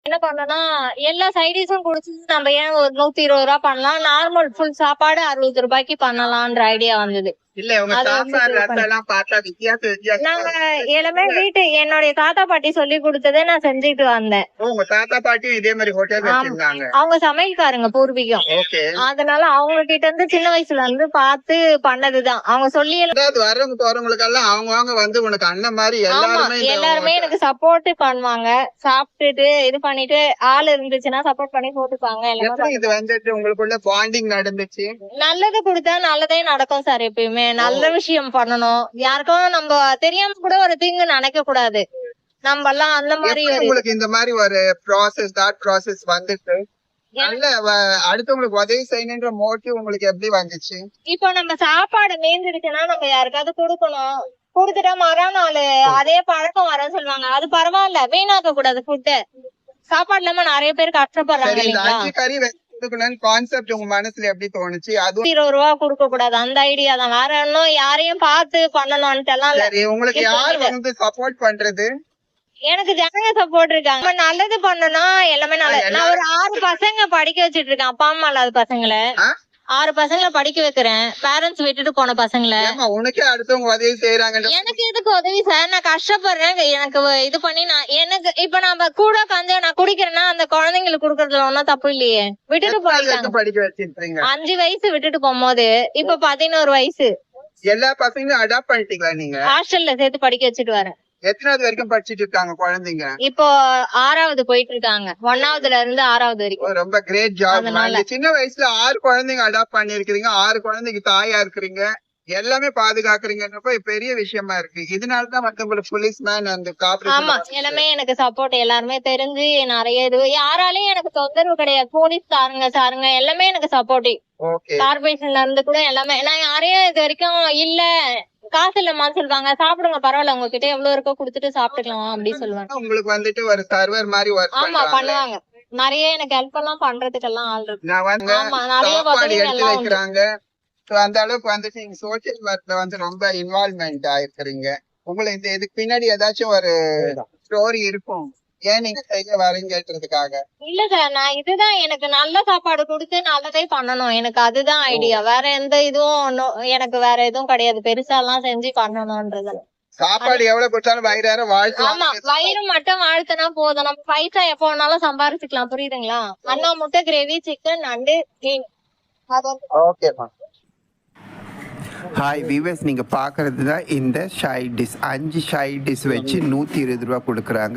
என்ன பண்ணனா எல்லா சைடிஸும் குடிச்சிட்டு நம்ம ஏன் ஒரு 120 ரூபாய் பண்ணலாம், நார்மல் ஃபுல் சாப்பாடு 60 ரூபாய்க்கு பண்ணலாம்ன்ற ஐடியா வந்தது. இல்ல உங்க சாம்பார் ரசம் எல்லாம் பார்த்தா வித்தியாசம் நாங்க எல்லாமே வீட்டு என்னுடைய தாத்தா பாட்டி சொல்லி கொடுத்ததே நான் செஞ்சுட்டு வந்தேன். உங்க தாத்தா பாட்டியும் இதே மாதிரி ஹோட்டல் வச்சிருந்தாங்க? அவங்க சமையல்காரங்க பூர்வீகம். அதனால அவங்க கிட்ட இருந்து சின்ன வயசுல இருந்து பார்த்து பண்ணதுதான். அவங்க சொல்லி வரவங்களுக்கு எல்லாம் அவங்க வந்து உனக்கு அண்ணன் மாதிரி எல்லாருமே எனக்கு சப்போர்ட் பண்ணுவாங்க. சாப்பிட்டுட்டு இது பண்ணிட்டு ஆள் இருந்துச்சுன்னா சப்போர்ட் பண்ணி போட்டுப்பாங்க. இது வந்துட்டு உங்களுக்குள்ள பாண்டிங் நடந்துச்சு. நல்லது கொடுத்தா நல்லதே நடக்கும் சார். எப்பயுமே நல்ல விஷயம் பண்ணணும். யாருக்கும் நம்ம தெரியாம கூட ஒரு தீங்கு நினைக்க கூடாது. நம்ம எல்லாம் அந்த மாதிரி உங்களுக்கு இந்த மாதிரி ஒரு ப்ராசஸ் வந்துட்டு நல்ல அடுத்தவங்களுக்கு உதவி செய்யணுன்ற மோட்டிவ் உங்களுக்கு எப்படி வந்துச்சு? இப்போ நம்ம சாப்பாடு மீந்துடுச்சுன்னா நம்ம யாருக்காவது கொடுக்கணும். கொடுத்துட்டா மறுநாள் அதே பழக்கம் வர சொல்லுவாங்க. அது பரவாயில்ல, வீணாக்க கூடாது ஃபுட்டு. சாப்பாடு இல்லாம நிறைய பேர் கஷ்டப்படுறாங்க. கான்செப்ட் உங்க மனசுல எப்படி தோணுச்சு? அது 20 ரூபாய் கொடுக்க கூடாது அந்த ஐடியா தான். வேற ஒன்னும் யாரையும் பார்த்து பண்ணணும்ட்டு எல்லாம் இல்ல. உங்களுக்கு யார் வந்து சப்போர்ட் பண்றது? எனக்கு ஜனங்க சப்போர்ட் இருக்காங்க. நல்லது பண்ணனா எல்லாமே நல்லது. நான் ஒரு 6 பசங்க படிக்க வச்சிட்டு இருக்கேன். அப்பா அம்மா இல்லாத பசங்களை 6 பசங்களை படிக்க வைக்கிறேன். பேரண்ட்ஸ் விட்டுட்டு போன பசங்களை. உனக்கே அடுத்தவங்க உதவி செய்யறாங்க. எனக்கு எதுக்கு உதவி சார்? நான் கஷ்டப்படுறேன். எனக்கு இது பண்ணி எனக்கு இப்ப நம்ம கூட உட்காந்து நான் குடிக்கிறேன்னா அந்த குழந்தைங்களுக்கு குடுக்கறதுல ஒன்னும் தப்பு இல்லையே. விட்டுட்டு போயிட்டாங்க. படிக்க வச்சிருக்கீங்க. 5 வயசு விட்டுட்டு போகும்போது இப்ப 11 வயசு. எல்லா பசங்களும் அடாப்ட் பண்ணிட்டீங்களா நீங்க? ஹாஸ்டல்ல சேர்த்து படிக்க வச்சுட்டு வரேன். எத்தனாவது வரைக்கும் படிச்சிட்டு இருக்காங்க குழந்தைங்க? இப்போ 6வது போயிட்டு இருக்காங்க. 1வதுல இருந்து 6வது வரைக்கும். ரொம்ப கிரேட் ஜாப். சின்ன வயசுல 6 குழந்தைங்க அடாப்ட் பண்ணிருக்கீங்க. 6 குழந்தைக்கு தாயா இருக்கிறீங்க. எல்லாமே பாதுகாக்கிறீங்கன்றப்ப பெரிய விஷயமா இருக்கு. இதனாலதான் மத்தவங்களுக்கு போலீஸ்மேன் அந்த எல்லாமே எனக்கு சப்போர்ட். எல்லாருமே தெரிஞ்சு நிறைய இது யாராலையும் எனக்கு தொந்தரவு கிடையாது. போலீஸ் சாருங்க எல்லாமே எனக்கு சப்போர்ட்டிவ். கார்பரேஷன்ல இருந்து கூட எல்லாமே. நான் யாரையும் இது வரைக்கும் இல்ல காசு இல்லம்மா சொல்லுவாங்க. சாப்பிடுங்க பரவாயில்ல, உங்ககிட்ட எவ்வளவு இருக்கோ குடுத்துட்டு சாப்பிட்டுக்கலாம் அப்படின்னு சொல்லுவாங்க. உங்களுக்கு வந்துட்டு ஒரு சர்வர் மாதிரி பண்ணுவாங்க. நிறைய எனக்கு ஹெல்ப் எல்லாம் பண்றதுக்கு எல்லாம் ஆள் இருக்கு. அந்த அளவுக்கு வந்துட்டு நீங்க சோசியல் ஒர்க்ல வந்து ரொம்ப இன்வால்வ்மெண்ட் ஆயிருக்கிறீங்க. உங்களுக்கு இதுக்கு பின்னாடி ஏதாச்சும் ஒரு ஸ்டோரி இருக்கும் ஏன் நீங்க செய்ய வரீங்கன்றதுக்காக? இல்ல சார், நான் இதுதான் எனக்கு நல்ல சாப்பாடு கொடுத்து நல்லதே பண்ணணும். எனக்கு அதுதான் ஐடியா. வேற எந்த இதுவும் எனக்கு வேற எதுவும் கிடையாது. பெருசா எல்லாம் செஞ்சு பண்ணணும்ன்றது. சாப்பாடு எவ்வளவு கொடுத்தாலும் வயிறார வாழ்த்து. ஆமா, வயிறு மட்டும் வாழ்த்துனா போதும். நம்ம பைசா எப்ப வேணாலும் சம்பாரிச்சுக்கலாம். புரியுதுங்களா? அண்ணா முட்டை கிரேவி, சிக்கன், நண்டு, மீன். ஓகேமா. ஹாய் வீவர்ஸ், நீங்கள் பார்க்குறது தான் இந்த ஷை டிஷ். 5 ஷை டிஷ் வச்சு 120 ரூபா கொடுக்குறாங்க.